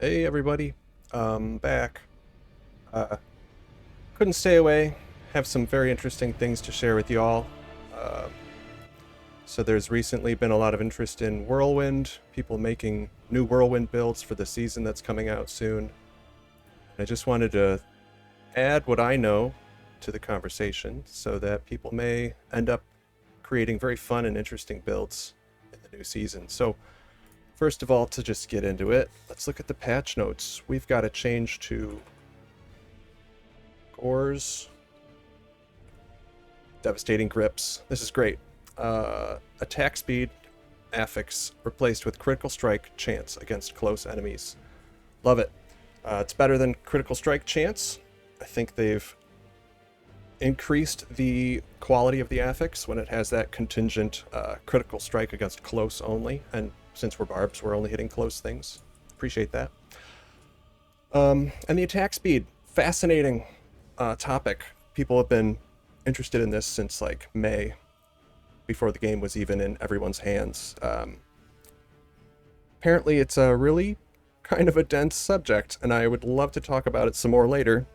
Hey everybody, back. Uh, couldn't stay away. Have some very interesting things to share with you all. Uh, so there's recently been a lot of interest in Whirlwind, people making new Whirlwind builds for the season that's coming out soon. I just wanted to add what I know to the conversation so that people may end up creating very fun and interesting builds in the new season. So first of all, to just get into it, let's look at the patch notes. We've got a change to Gores, devastating grips. This is great. Attack speed, affix, replaced with critical strike chance against close enemies. Love it. It's better than critical strike chance. I think they've increased the quality of the affix when it has that contingent critical strike against close only. And since we're barbs, we're only hitting close things. Appreciate that. And the attack speed, fascinating topic. People have been interested in this since like May, before the game was even in everyone's hands. Apparently, it's a really kind of a dense subject, and I would love to talk about it some more later.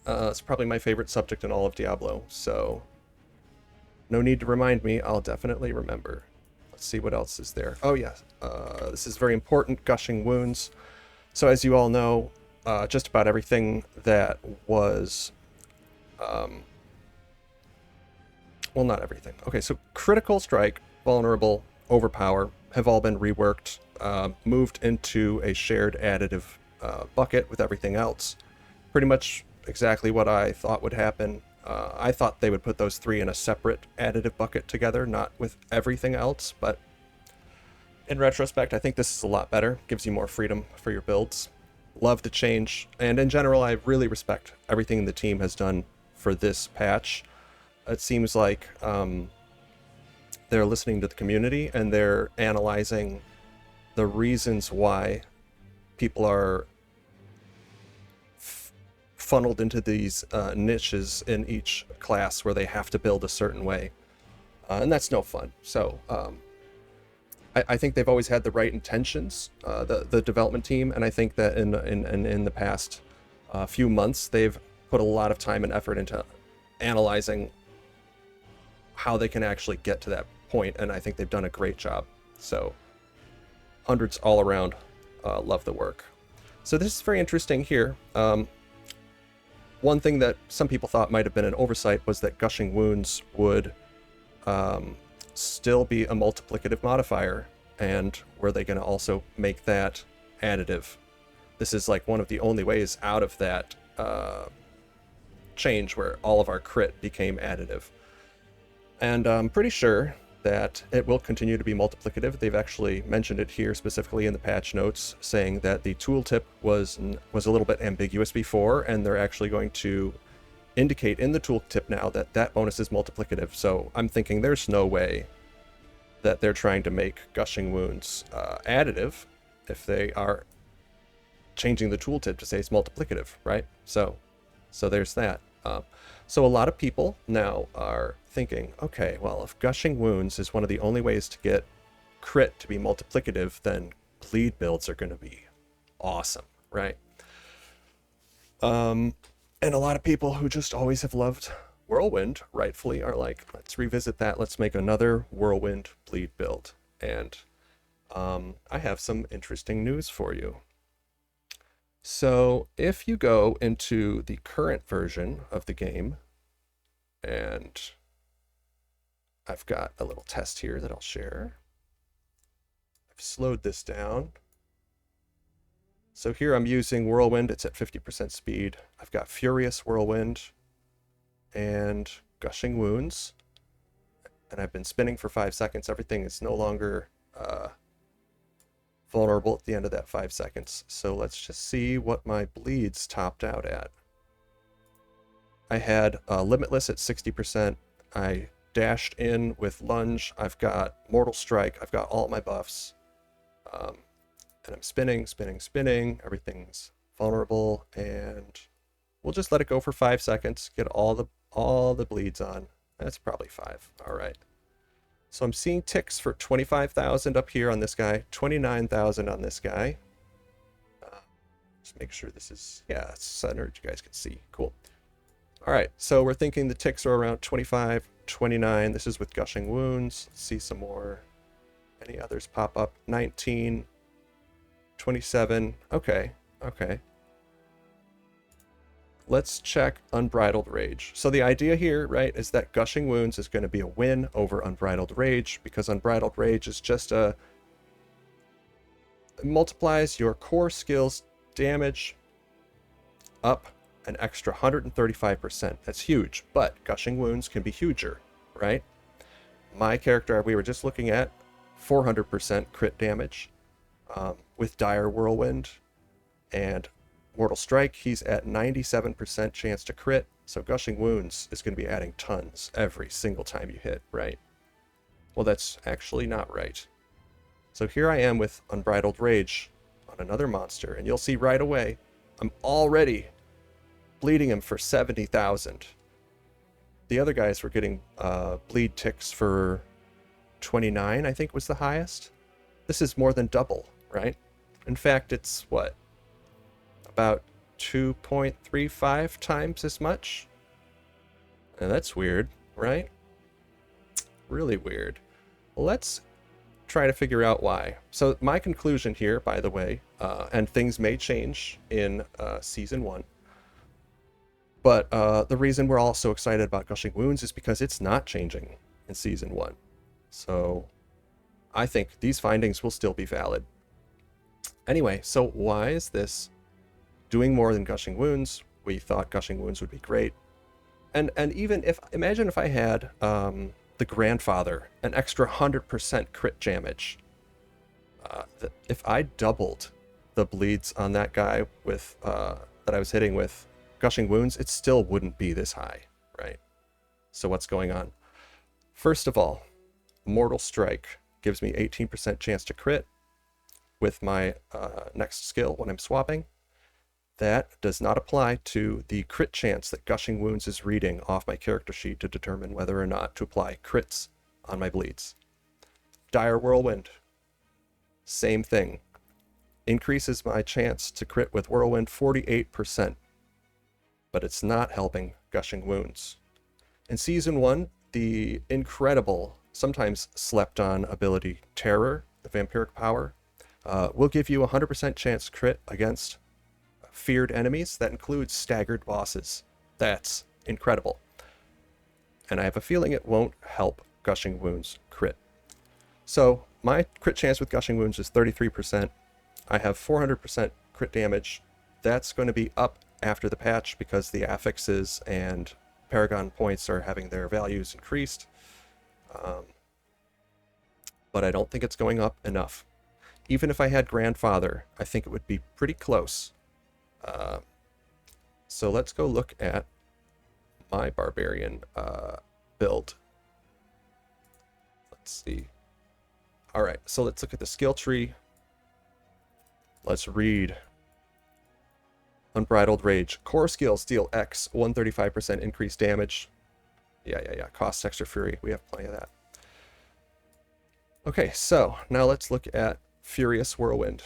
It's probably my favorite subject in all of Diablo, so no need to remind me. I'll definitely remember. Let's see what else is there. Oh, yeah. This is very important, Gushing Wounds. So as you all know, just about everything that was... well, not everything. Okay, so critical strike, vulnerable, overpower have all been reworked, moved into a shared additive bucket with everything else. Pretty much exactly what I thought would happen. I thought they would put those three in a separate additive bucket together, not with everything else, but in retrospect, I think this is a lot better. Gives you more freedom for your builds. Love the change, and in general, I really respect everything the team has done for this patch. It seems like they're listening to the community and they're analyzing the reasons why people are funneled into these niches in each class where they have to build a certain way. And that's no fun. So I think they've always had the right intentions, the development team, and I think that in the past few months they've put a lot of time and effort into analyzing how they can actually get to that point, and I think they've done a great job. So hundreds all around. Love the work. So this is very interesting here. One thing that some people thought might have been an oversight was that Gushing Wounds would still be a multiplicative modifier, and were they going to also make that additive? This is like one of the only ways out of that change where all of our crit became additive. And I'm pretty sure that it will continue to be multiplicative. They've actually mentioned it here specifically in the patch notes, saying that the tooltip was a little bit ambiguous before, and they're actually going to indicate in the tooltip now that that bonus is multiplicative. So I'm thinking there's no way that they're trying to make Gushing Wounds additive if they are changing the tooltip to say it's multiplicative, right? So there's that. So a lot of people now are thinking, okay, well, if Gushing Wounds is one of the only ways to get crit to be multiplicative, then bleed builds are going to be awesome, right? And a lot of people who just always have loved Whirlwind, rightfully, are like, let's revisit that. Let's make another Whirlwind bleed build. And I have some interesting news for you. So if you go into the current version of the game, and I've got a little test here that I'll share. I've slowed this down. So here I'm using Whirlwind. It's at 50% speed. I've got Furious Whirlwind and Gushing Wounds. And I've been spinning for 5 seconds. Everything is no longer vulnerable at the end of that 5 seconds. So let's just see what my bleeds topped out at. I had Limitless at 60%. I dashed in with Lunge. I've got Mortal Strike. I've got all my buffs. And I'm spinning. Everything's vulnerable. And we'll just let it go for 5 seconds. Get all the bleeds on. That's probably 5. All right. So I'm seeing ticks for 25,000 up here on this guy, 29,000 on this guy. Just make sure this is, yeah, it's centered. You guys can see. Cool. All right, so we're thinking the ticks are around 25, 29. This is with Gushing Wounds. Let's see some more. Any others pop up? 19, 27. Okay, okay. Let's check Unbridled Rage. So the idea here, right, is that Gushing Wounds is going to be a win over Unbridled Rage, because Unbridled Rage is just it multiplies your core skills damage up an extra 135%. That's huge, but Gushing Wounds can be huger, right? My character we were just looking at, 400% crit damage with Dire Whirlwind and Mortal Strike. He's at 97% chance to crit, so Gushing Wounds is going to be adding tons every single time you hit, right? Well, that's actually not right. So here I am with Unbridled Rage on another monster, and you'll see right away, I'm already bleeding him for 70,000. The other guys were getting bleed ticks for 29, I think was the highest. This is more than double, right? In fact, it's what? About 2.35 times as much? And that's weird, right? Really weird. Let's try to figure out why. So my conclusion here, by the way, and things may change in Season 1, but the reason we're all so excited about Gushing Wounds is because it's not changing in Season 1. So I think these findings will still be valid. Anyway, so why is this doing more than Gushing Wounds? We thought Gushing Wounds would be great. And even if, imagine if I had the Grandfather, an extra 100% crit damage. If I doubled the bleeds on that guy with that I was hitting with Gushing Wounds, it still wouldn't be this high, right? So what's going on? First of all, Mortal Strike gives me 18% chance to crit with my next skill when I'm swapping. That does not apply to the crit chance that Gushing Wounds is reading off my character sheet to determine whether or not to apply crits on my bleeds. Dire Whirlwind, same thing. Increases my chance to crit with Whirlwind 48%, but it's not helping Gushing Wounds. In Season 1, the incredible, sometimes slept on ability Terror, the vampiric power, will give you a 100% chance crit against feared enemies. That includes staggered bosses. That's incredible. And I have a feeling it won't help Gushing Wounds crit. So my crit chance with Gushing Wounds is 33%. I have 400% crit damage. That's going to be up after the patch because the affixes and Paragon points are having their values increased. But I don't think it's going up enough. Even if I had Grandfather, I think it would be pretty close. So let's go look at my Barbarian build. Let's see. All right, so let's look at the skill tree. Let's read. Unbridled Rage. Core skills deal X, 135% increased damage. Yeah. Cost extra fury. We have plenty of that. Okay, so now let's look at Furious Whirlwind.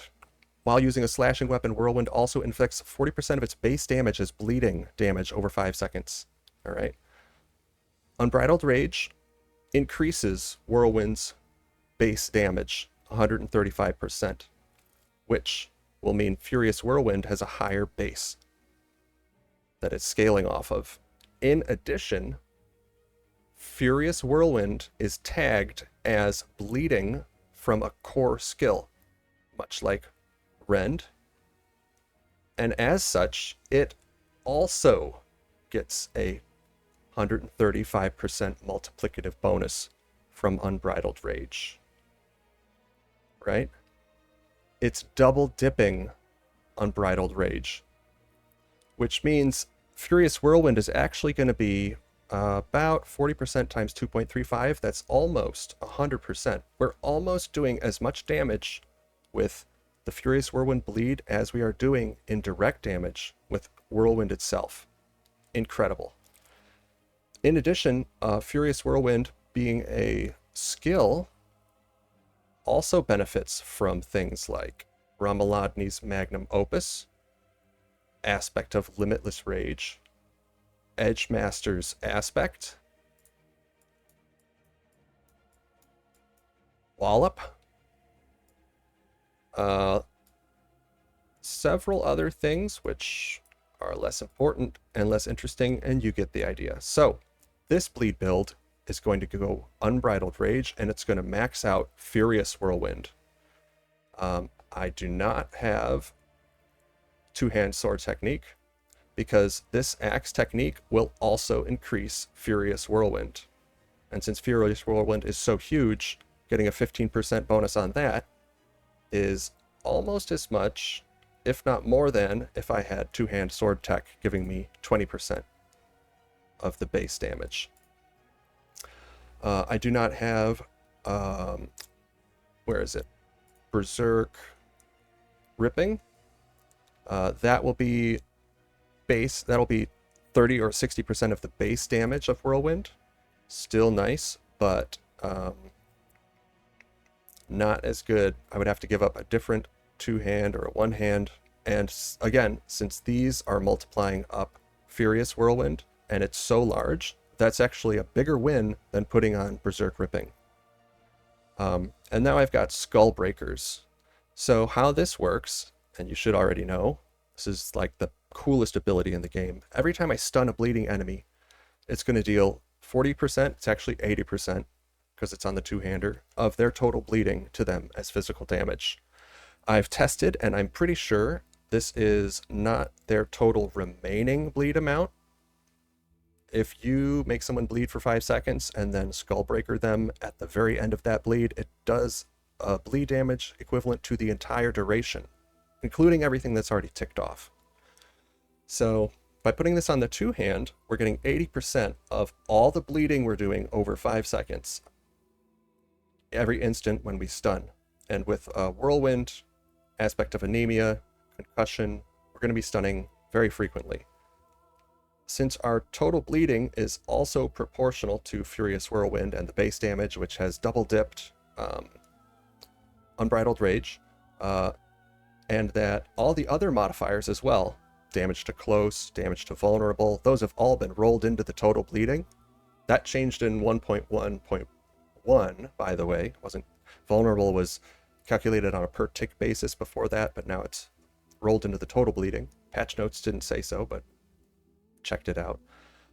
While using a slashing weapon, Whirlwind also inflicts 40% of its base damage as bleeding damage over 5 seconds. All right. Unbridled Rage increases Whirlwind's base damage 135%, which will mean Furious Whirlwind has a higher base that it's scaling off of. In addition, Furious Whirlwind is tagged as bleeding from a core skill, much like Rend, and as such, it also gets a 135% multiplicative bonus from Unbridled Rage, right? It's double dipping Unbridled Rage, which means Furious Whirlwind is actually going to be about 40% times 2.35. That's almost 100%. We're almost doing as much damage with the Furious Whirlwind bleed as we are doing in direct damage with Whirlwind itself. Incredible. In addition, Furious Whirlwind being a skill also benefits from things like Ramaladni's Magnum Opus, aspect of Limitless Rage. Edge Master's aspect. Wallop. Several other things which are less important and less interesting, and you get the idea. So this bleed build is going to go Unbridled Rage, and it's going to max out Furious Whirlwind. I do not have two-hand sword technique because this axe technique will also increase Furious Whirlwind. And since Furious Whirlwind is so huge, getting a 15% bonus on that is almost as much, if not more than, if I had two-hand sword tech giving me 20% of the base damage. I do not have, where is it? Berserk Ripping. That will be base, that'll be 30 or 60% of the base damage of Whirlwind. Still nice, but not as good. I would have to give up a different two-hand or a one-hand. And again, since these are multiplying up Furious Whirlwind, and it's so large, that's actually a bigger win than putting on Berserk Ripping. And now I've got Skull Breakers. So how this works, and you should already know, this is like the coolest ability in the game. Every time I stun a bleeding enemy, it's going to deal 40%, it's actually 80%, because it's on the two-hander, of their total bleeding to them as physical damage. I've tested, and I'm pretty sure this is not their total remaining bleed amount. If you make someone bleed for 5 seconds and then Skullbreaker them at the very end of that bleed, it does bleed damage equivalent to the entire duration, including everything that's already ticked off. So by putting this on the two-hand, we're getting 80% of all the bleeding we're doing over 5 seconds every instant when we stun. And with Whirlwind, aspect of anemia, concussion, we're going to be stunning very frequently. Since our total bleeding is also proportional to Furious Whirlwind and the base damage, which has double dipped Unbridled Rage, and that all the other modifiers as well, damage to close, damage to vulnerable, those have all been rolled into the total bleeding. That changed in 1.1.1, by the way. Vulnerable was calculated on a per tick basis before that, but now it's rolled into the total bleeding. Patch notes didn't say so, but checked it out.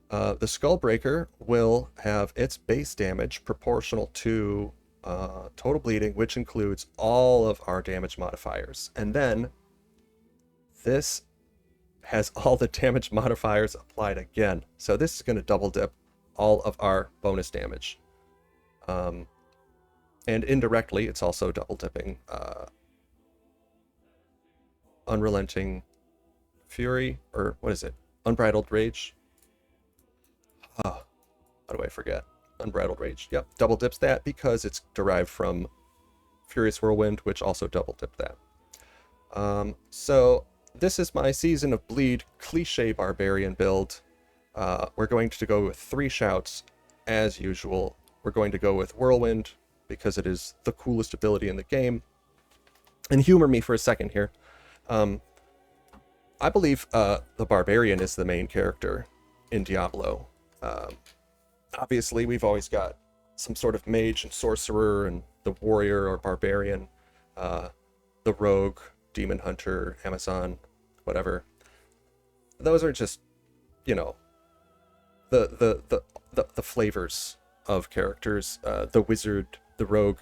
The Skullbreaker will have its base damage proportional to total bleeding, which includes all of our damage modifiers. And then this has all the damage modifiers applied again. So this is going to double dip all of our bonus damage. And indirectly, it's also double dipping Unrelenting Fury, or what is it? Unbridled Rage. How do I forget? Unbridled Rage. Yep, double dips that because it's derived from Furious Whirlwind, which also double dipped that. So this is my Season of Bleed cliche barbarian build. We're going to go with 3 shouts as usual. We're going to go with Whirlwind because it is the coolest ability in the game. And humor me for a second here. I believe the Barbarian is the main character in Diablo. Obviously, we've always got some sort of mage and sorcerer and the warrior or barbarian, the rogue, demon hunter, Amazon, whatever. Those are just, you know, the flavors of characters. The wizard, the rogue.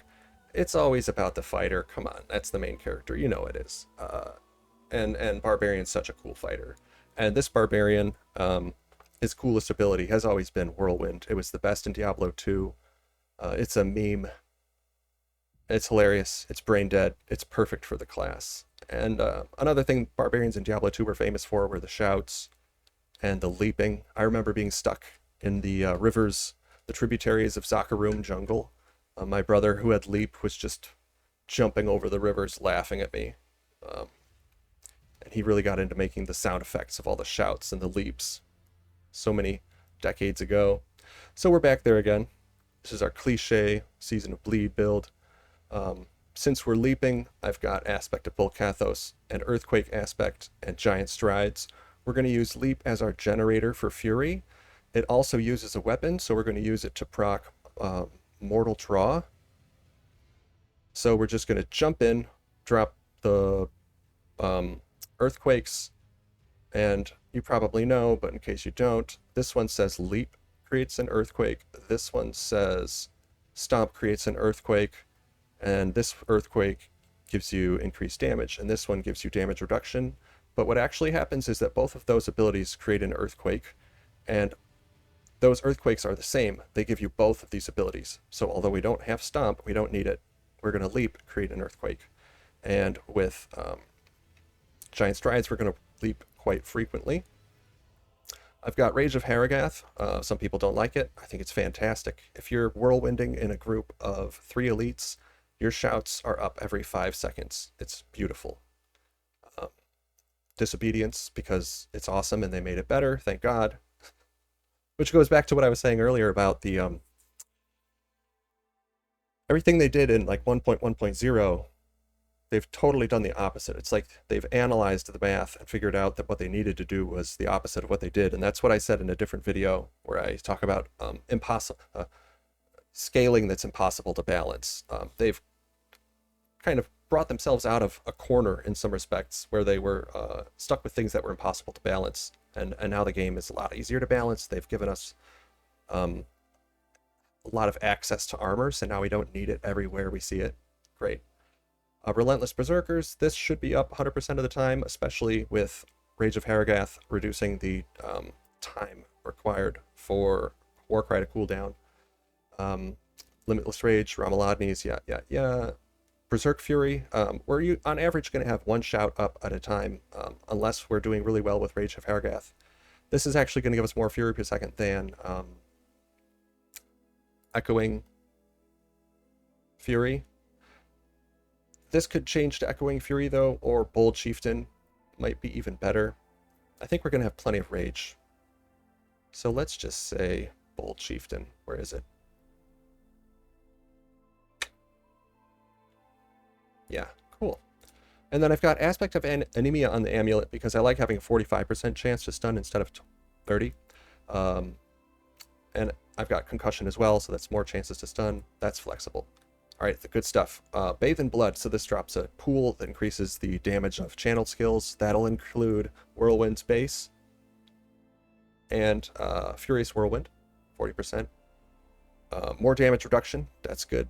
It's always about the fighter. Come on, that's the main character. You know it is. And Barbarian's such a cool fighter. And this Barbarian, his coolest ability has always been Whirlwind. It was the best in Diablo 2. It's a meme. It's hilarious. It's brain dead. It's perfect for the class. And another thing Barbarians in Diablo 2 were famous for were the shouts and the leaping. I remember being stuck in the rivers, the tributaries of Zakarum jungle. My brother, who had leap, was just jumping over the rivers laughing at me. And he really got into making the sound effects of all the shouts and the leaps so many decades ago. So we're back there again. This is our cliche Season of Bleed build. since we're leaping, I've got aspect of Volcathos and earthquake aspect and giant strides. We're going to use leap as our generator for fury. It also uses a weapon, so we're going to use it to proc mortal draw. So we're just going to jump in, drop the earthquakes, and you probably know, but in case you don't, this one says leap creates an earthquake. This one says stomp creates an earthquake, and this earthquake gives you increased damage, and this one gives you damage reduction. But what actually happens is that both of those abilities create an earthquake, and those earthquakes are the same. They give you both of these abilities. So although we don't have stomp, we don't need it. We're going to leap, create an earthquake. And with giant strides, we're going to leap quite frequently. I've got Rage of Harrogath. Some people don't like it. I think it's fantastic. If you're whirlwinding in a group of 3 elites, your shouts are up every 5 seconds. It's beautiful. Disobedience, because it's awesome and they made it better, thank God. Which goes back to what I was saying earlier about the everything they did in like 1.1.0, they've totally done the opposite. It's like they've analyzed the math and figured out that what they needed to do was the opposite of what they did. And that's what I said in a different video where I talk about scaling that's impossible to balance. They've kind of brought themselves out of a corner in some respects where they were stuck with things that were impossible to balance. And now the game is a lot easier to balance. They've given us a lot of access to armor, so now we don't need it everywhere we see it. Great. Relentless Berserkers, this should be up 100% of the time, especially with Rage of Harrogath reducing the time required for Warcry to cooldown. Limitless Rage, Ramaladni's, yeah. Berserk Fury, we're on average going to have 1 shout up at a time, unless we're doing really well with Rage of Harrogath. This is actually going to give us more Fury per second than Echoing Fury. This could change to Echoing Fury, though, or Bold Chieftain might be even better. I think we're going to have plenty of Rage. So let's just say Bold Chieftain. Where is it? Yeah, cool. And then I've got Aspect of Anemia on the Amulet because I like having a 45% chance to stun instead of 30. And I've got Concussion as well, so that's more chances to stun. That's flexible. All right, the good stuff. Bathe in Blood. So this drops a pool that increases the damage of channeled skills. That'll include Whirlwind's base and Furious Whirlwind, 40%. More damage reduction. That's good.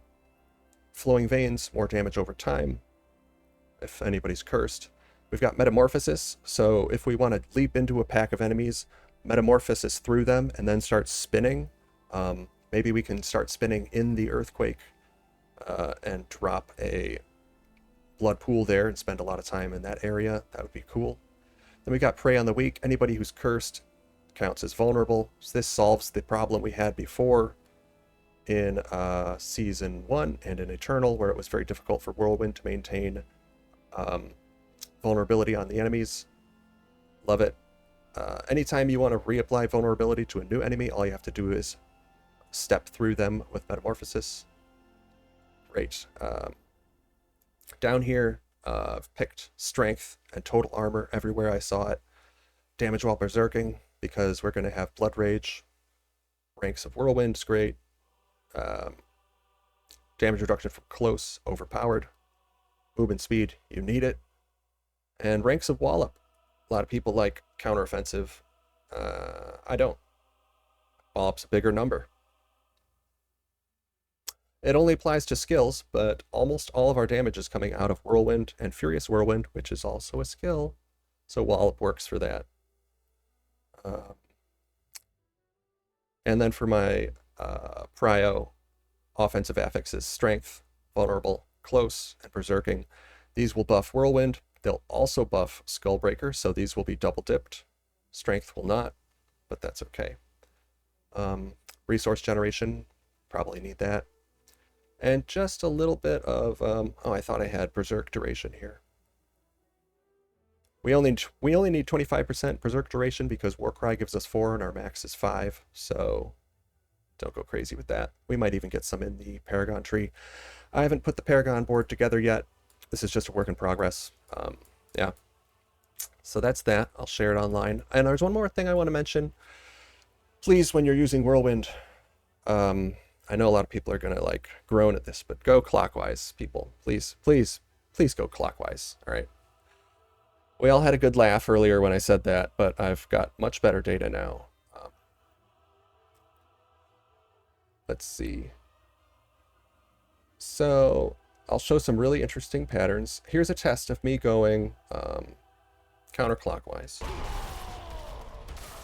Flowing Veins, more damage over time, if anybody's cursed. We've got Metamorphosis, so if we want to leap into a pack of enemies, Metamorphosis through them, and then start spinning. Maybe we can start spinning in the Earthquake and drop a blood pool there and spend a lot of time in that area. That would be cool. Then we got Prey on the Weak. Anybody who's cursed counts as vulnerable. So this solves the problem we had before in Season 1 and in Eternal, where it was very difficult for Whirlwind to maintain vulnerability on the enemies. Love it. Anytime you want to reapply vulnerability to a new enemy, all you have to do is step through them with Metamorphosis. Great. Down here, I've picked Strength and Total Armor everywhere I saw it. Damage while Berserking, because we're going to have Blood Rage. Ranks of Whirlwind is great. Damage reduction from close, overpowered. Movement speed, you need it. And Ranks of Wallop. A lot of people like counteroffensive. I don't. Wallop's a bigger number. It only applies to skills, but almost all of our damage is coming out of Whirlwind and Furious Whirlwind, which is also a skill. So Wallop works for that. And then for my Prio, offensive affixes, Strength, Vulnerable, Close, and Berserking. These will buff Whirlwind. They'll also buff Skullbreaker, so these will be double dipped. Strength will not, but that's okay. Resource generation, probably need that. And just a little bit of, oh, I thought I had Berserk duration here. We only need 25% Berserk duration because Warcry gives us 4 and our max is 5, so don't go crazy with that. We might even get some in the Paragon tree. I haven't put the Paragon board together yet. This is just a work in progress. Yeah. So that's that. I'll share it online. And there's one more thing I want to mention. Please, when you're using Whirlwind, I know a lot of people are going to like groan at this, but go clockwise, people. Please, please, please go clockwise. All right. We all had a good laugh earlier when I said that, but I've got much better data now. Let's see. So I'll show some really interesting patterns. Here's a test of me going counterclockwise.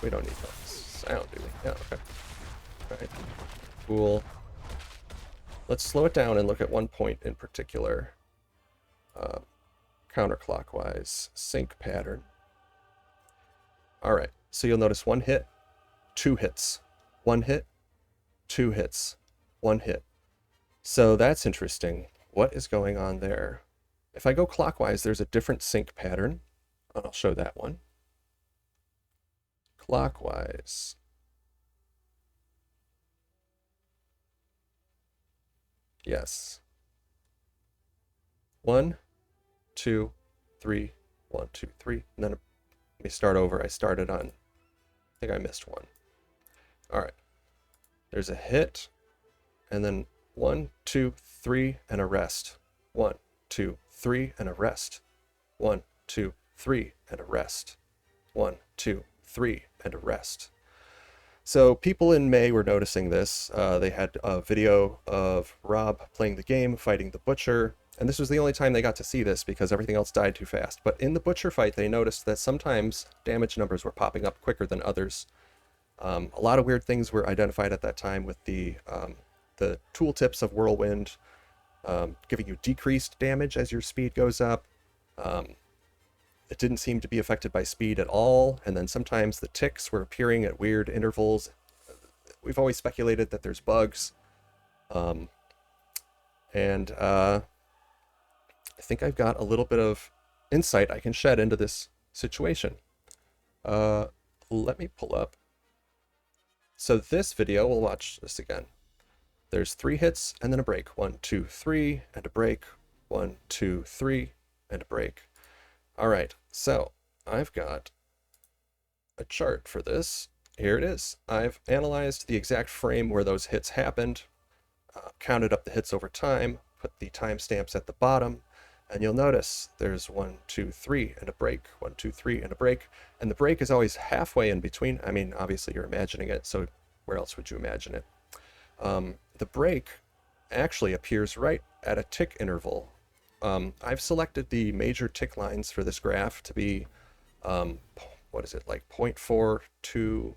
We don't need that sound, do we? Yeah, okay. All right. Cool. Let's slow it down and look at one point in particular. Counterclockwise sync pattern. All right. So you'll notice 1 hit, 2 hits, 1 hit, 2 hits, 1 hit. So that's interesting. What is going on there? If I go clockwise, there's a different sync pattern. I'll show that one. Clockwise. Yes. 1, 2, 3, 1, 2, 3. And then let me start over. I started on, I think I missed one. All right. There's a hit, and then 1, 2, 3, and a rest. 1, 2, 3, and a rest. 1, 2, 3, and a rest. 1, 2, 3, and a rest. So people in May were noticing this. They had a video of Rob playing the game, fighting the Butcher, and this was the only time they got to see this because everything else died too fast. But in the Butcher fight, they noticed that sometimes damage numbers were popping up quicker than others. A lot of weird things were identified at that time with the tooltips of Whirlwind giving you decreased damage as your speed goes up. It didn't seem to be affected by speed at all, and then sometimes the ticks were appearing at weird intervals. We've always speculated that there's bugs. I think I've got a little bit of insight I can shed into this situation. Let me pull up. So this video, we'll watch this again. There's 3 hits and then a break. 1, 2, 3, and a break. 1, 2, 3, and a break. All right, so I've got a chart for this. Here it is. I've analyzed the exact frame where those hits happened, counted up the hits over time, put the timestamps at the bottom, and you'll notice there's 1, 2, 3, and a break. 1, 2, 3, and a break. And the break is always halfway in between. I mean, obviously you're imagining it, so where else would you imagine it? The break actually appears right at a tick interval. I've selected the major tick lines for this graph to be, what is it, like 0.42,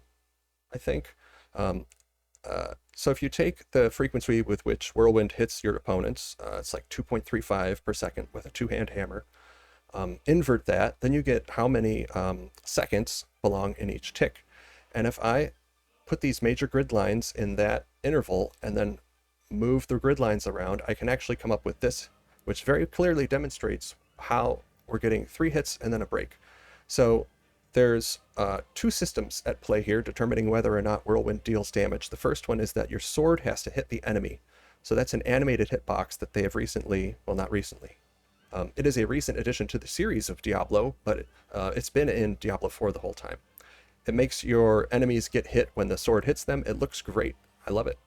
I think. So if you take the frequency with which Whirlwind hits your opponents, it's like 2.35 per second with a 2-hand hammer, invert that, then you get how many seconds belong in each tick. And if I put these major grid lines in that interval and then move the grid lines around, I can actually come up with this, which very clearly demonstrates how we're getting 3 hits and then a break. So there's 2 systems at play here determining whether or not Whirlwind deals damage. The first one is that your sword has to hit the enemy. So that's an animated hitbox that they have recently, well, not recently. It is a recent addition to the series of Diablo, but it's been in Diablo 4 the whole time. It makes your enemies get hit when the sword hits them. It looks great. I love it.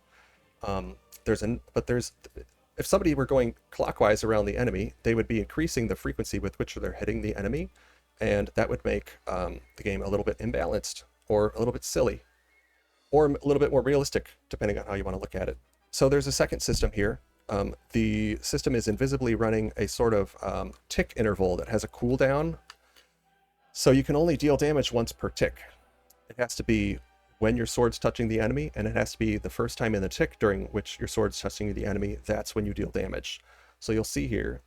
If somebody were going clockwise around the enemy, they would be increasing the frequency with which they're hitting the enemy, and that would make the game a little bit imbalanced, or a little bit silly, or a little bit more realistic, depending on how you want to look at it. So there's a second system here. The system is invisibly running a sort of tick interval that has a cooldown, so you can only deal damage once per tick. It has to be when your sword's touching the enemy, and it has to be the first time in the tick during which your sword's touching the enemy. That's when you deal damage. So you'll see here,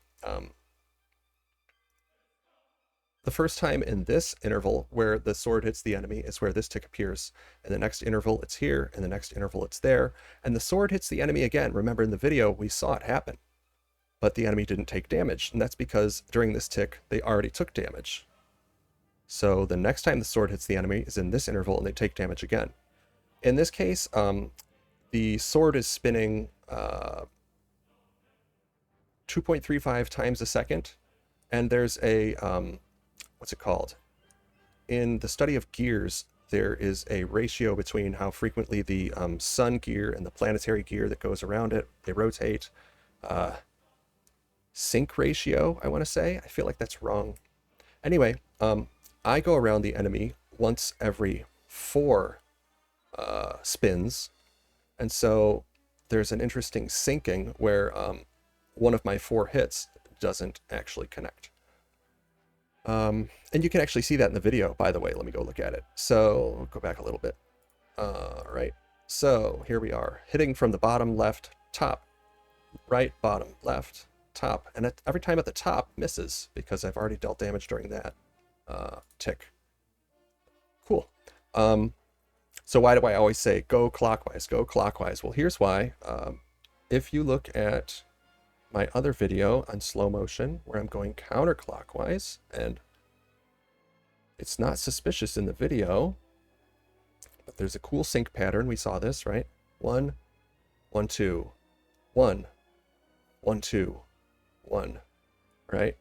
the first time in this interval where the sword hits the enemy is where this tick appears. In the next interval, it's here. In the next interval, it's there. And the sword hits the enemy again. Remember in the video, we saw it happen. But the enemy didn't take damage. And that's because during this tick, they already took damage. So the next time the sword hits the enemy is in this interval and they take damage again. In this case, the sword is spinning 2.35 times a second, and there's a, what's it called? In the study of gears, there is a ratio between how frequently the sun gear and the planetary gear that goes around it, they rotate. Sync ratio, I want to say. I feel like that's wrong. Anyway, I go around the enemy once every 4 spins, and so there's an interesting syncing where one of my 4 hits doesn't actually connect. And you can actually see that in the video, by the way. Let me go look at it. So go back a little bit. Right. So here we are, hitting from the bottom, left, top, right, bottom, left, top. And every time at the top misses because I've already dealt damage during that tick. Cool. So why do I always say go clockwise, go clockwise? Well, here's why. If you look at my other video on slow motion where I'm going counterclockwise, and it's not suspicious in the video, but there's a cool sync pattern. We saw this, right? 1, 1, 2, 1, 1, 2, 1, right?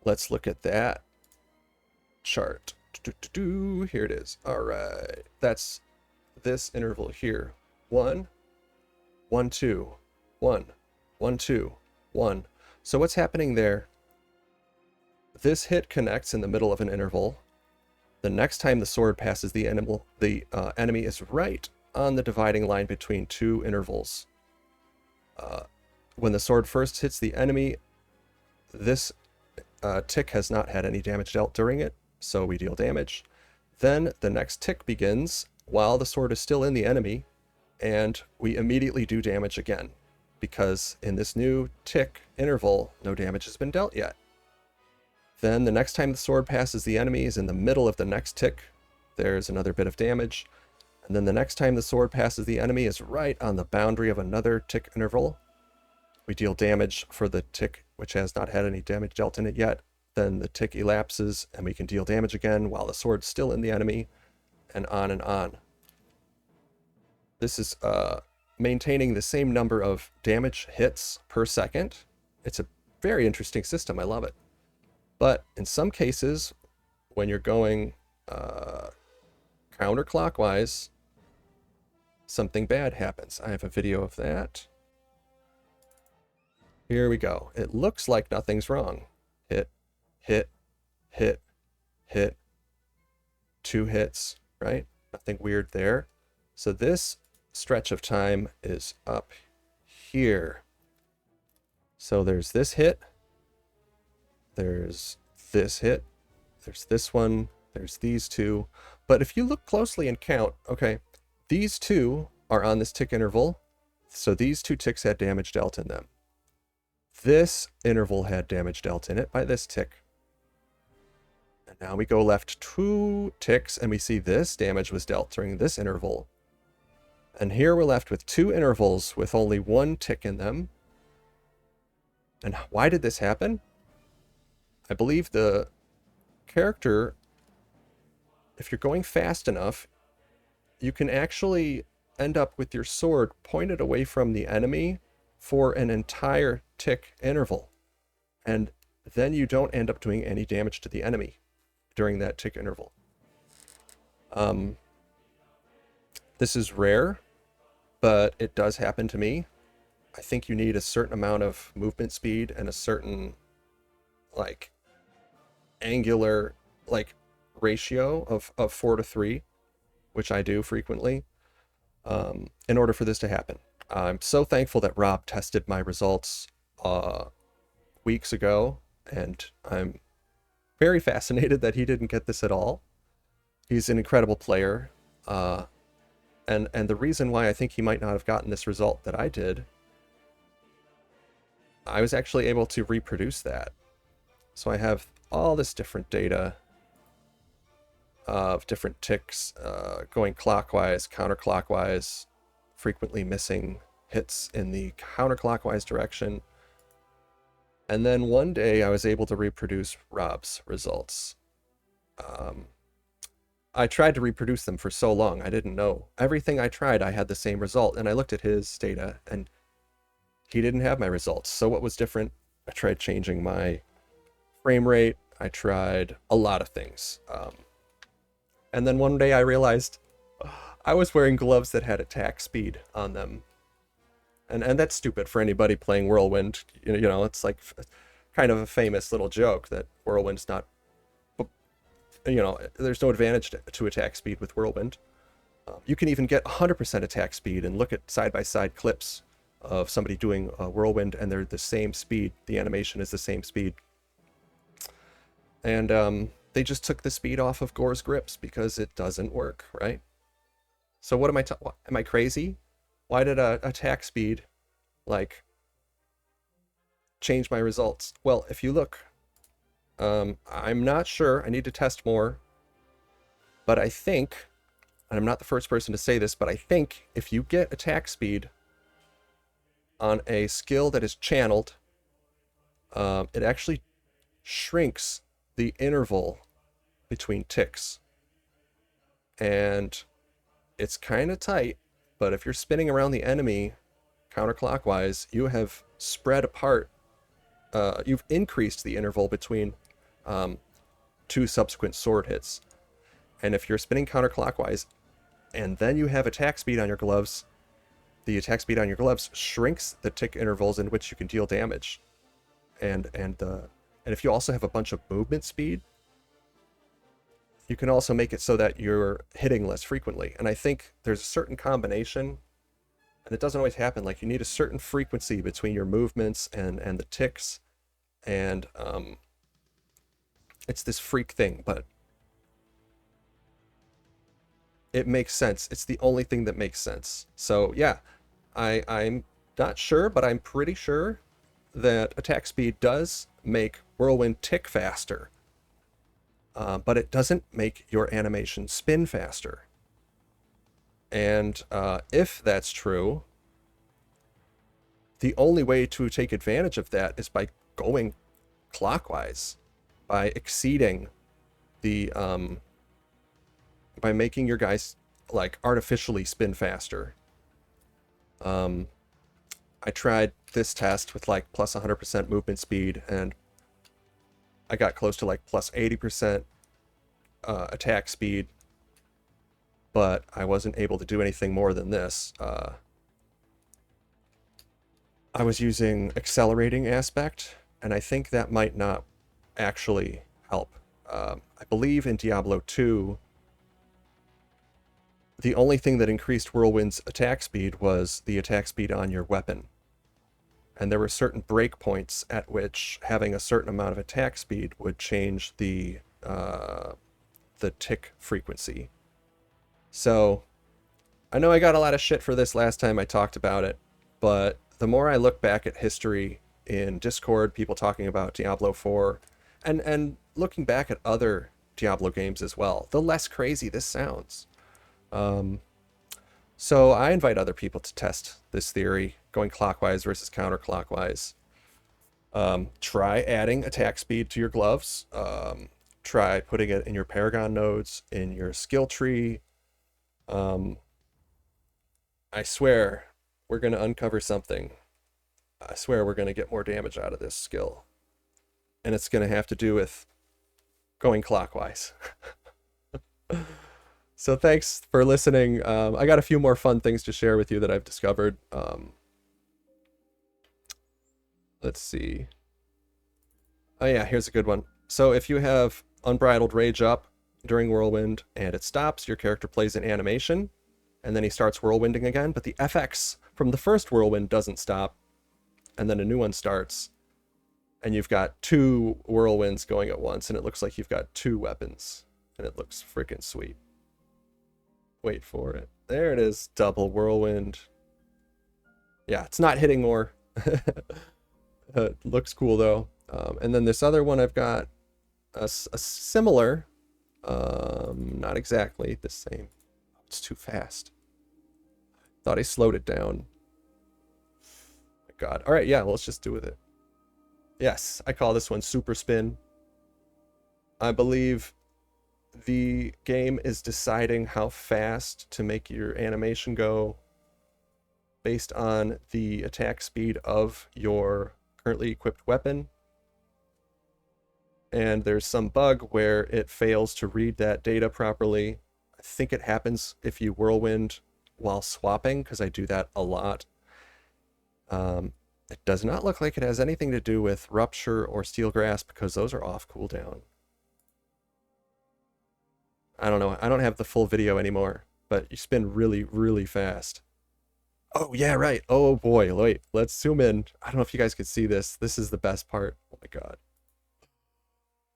Let's look at that chart. Here it is. All right. That's this interval here. 1, 1, 2, 1, 1, 2, 1. So what's happening there? This hit connects in the middle of an interval. The next time the sword passes the enemy is right on the dividing line between 2 intervals. When the sword first hits the enemy, this tick has not had any damage dealt during it, so we deal damage. Then the next tick begins while the sword is still in the enemy, and we immediately do damage again, because in this new tick interval, no damage has been dealt yet. Then the next time the sword passes the enemy is in the middle of the next tick. There's another bit of damage. And then the next time the sword passes the enemy is right on the boundary of another tick interval. We deal damage for the tick which has not had any damage dealt in it yet. Then the tick elapses and we can deal damage again while the sword's still in the enemy, and on and on. This is maintaining the same number of damage hits per second. It's a very interesting system. I love it. But in some cases, when you're going counterclockwise, something bad happens. I have a video of that. Here we go. It looks like nothing's wrong. Hit, hit, hit, hit. 2 hits, right? Nothing weird there. So this stretch of time is up here. So there's this hit. There's this hit, there's this one, there's these 2. But if you look closely and count, okay, these 2 are on this tick interval, so these 2 ticks had damage dealt in them. This interval had damage dealt in it by this tick. And now we go left 2 ticks, and we see this damage was dealt during this interval. And here we're left with 2 intervals with only 1 tick in them. And why did this happen? I believe the character, if you're going fast enough, you can actually end up with your sword pointed away from the enemy for an entire tick interval. And then you don't end up doing any damage to the enemy during that tick interval. This is rare, but it does happen to me. I think you need a certain amount of movement speed and a certain, like, angular, like, ratio of 4 to 3, which I do frequently, in order for this to happen. I'm so thankful that Rob tested my results weeks ago, and I'm very fascinated that he didn't get this at all. He's an incredible player, and the reason why I think he might not have gotten this result that I did, I was actually able to reproduce that. So I have all this different data of different ticks going clockwise, counterclockwise, frequently missing hits in the counterclockwise direction. And then one day I was able to reproduce Rob's results. I tried to reproduce them for so long. I didn't know. Everything I tried, I had the same result. And I looked at his data, and he didn't have my results. So what was different? I tried changing my frame rate. I tried a lot of things. And then one day I realized I was wearing gloves that had attack speed on them. And that's stupid for anybody playing Whirlwind. You know, it's like kind of a famous little joke that Whirlwind's not, you know, there's no advantage to attack speed with Whirlwind. You can even get 100% attack speed and look at side-by-side clips of somebody doing a Whirlwind, and they're the same speed. The animation is the same speed. And they just took the speed off of Gore's grips because it doesn't work, right? So what am I crazy? Why did attack speed, like, change my results? Well, if you look, I'm not sure. I need to test more. But I think, and I'm not the first person to say this, but I think if you get attack speed on a skill that is channeled, it actually shrinks the interval between ticks. And it's kind of tight, but if you're spinning around the enemy counterclockwise, you have spread apart, you've increased the interval between two subsequent sword hits. And if you're spinning counterclockwise and then you have attack speed on your gloves, the attack speed on your gloves shrinks the tick intervals in which you can deal damage. And if you also have a bunch of movement speed, you can also make it so that you're hitting less frequently. And I think there's a certain combination, and it doesn't always happen. Like, you need a certain frequency between your movements and the ticks, and it's this freak thing, but it makes sense. It's the only thing that makes sense. So yeah, I'm not sure, but I'm pretty sure that attack speed does make Whirlwind tick faster, but it doesn't make your animation spin faster. And if that's true, the only way to take advantage of that is by going clockwise, by exceeding the by making your guys like artificially spin faster. I tried this test with like plus 100% movement speed, and I got close to like plus 80% attack speed, but I wasn't able to do anything more than this. I was using accelerating aspect, and I think that might not actually help. I believe in Diablo 2, the only thing that increased Whirlwind's attack speed was the attack speed on your weapon. And there were certain breakpoints at which having a certain amount of attack speed would change the tick frequency. So I know I got a lot of shit for this last time I talked about it, but the more I look back at history in Discord, people talking about Diablo 4, and looking back at other Diablo games as well, the less crazy this sounds. So I invite other people to test this theory, going clockwise versus counterclockwise. Try adding attack speed to your gloves. Try putting it in your Paragon nodes, in your skill tree. I swear we're going to uncover something. I swear we're going to get more damage out of this skill. And it's going to have to do with going clockwise. So thanks for listening. I got a few more fun things to share with you that I've discovered. Let's see. Oh yeah, here's a good one. So if you have Unbridled Rage up during Whirlwind and it stops, your character plays an animation, and then he starts whirlwinding again, but the FX from the first Whirlwind doesn't stop, and then a new one starts, and you've got two whirlwinds going at once, and it looks like you've got two weapons, and it looks freaking sweet. Wait for it. There it is. Double whirlwind. Yeah, it's not hitting more. Looks cool though. And then this other one I've got a similar, not exactly the same. It's too fast. Thought I slowed it down. My God. All right, yeah, well, let's just do with it. Yes, I call this one Super Spin. I believe the game is deciding how fast to make your animation go based on the attack speed of your currently equipped weapon. And there's some bug where it fails to read that data properly. I think it happens if you whirlwind while swapping, because I do that a lot. It does not look like it has anything to do with Rupture or Steel Grasp, because those are off cooldown. I don't know. I don't have the full video anymore, but you spin really, really fast. Oh, yeah, right. Oh, boy. Wait, let's zoom in. I don't know if you guys could see this. This is the best part. Oh, my God.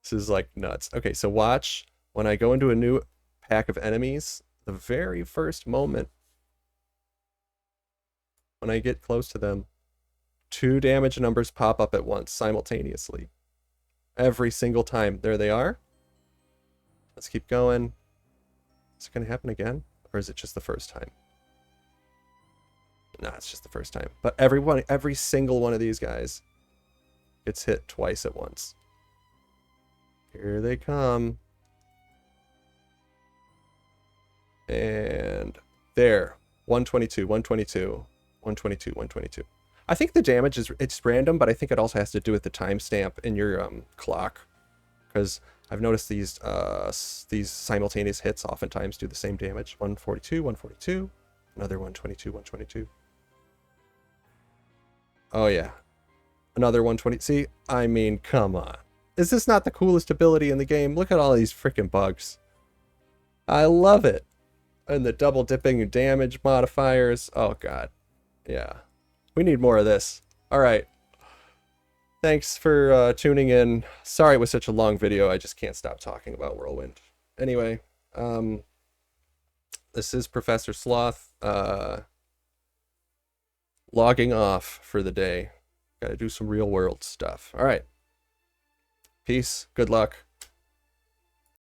This is, like, nuts. Okay, so watch. When I go into a new pack of enemies, the very first moment, when I get close to them, 2 damage numbers pop up at once, simultaneously. Every single time. There they are. Let's keep going. Is it going to happen again? Or is it just the first time? No, it's just the first time. But every single one of these guys gets hit twice at once. Here they come. And there. 122, 122, 122, 122. I think the damage it's random, but I think it also has to do with the timestamp in your clock. Because I've noticed these simultaneous hits oftentimes do the same damage. 142, 142, another 122, 122. Oh yeah, another 120. See, I mean, come on. Is this not the coolest ability in the game? Look at all these freaking bugs. I love it. And the double dipping damage modifiers. Oh god. Yeah. We need more of this. All right. Thanks for tuning in. Sorry it was such a long video. I just can't stop talking about Whirlwind. Anyway, this is Professor Sloth logging off for the day. Gotta do some real world stuff. All right. Peace. Good luck.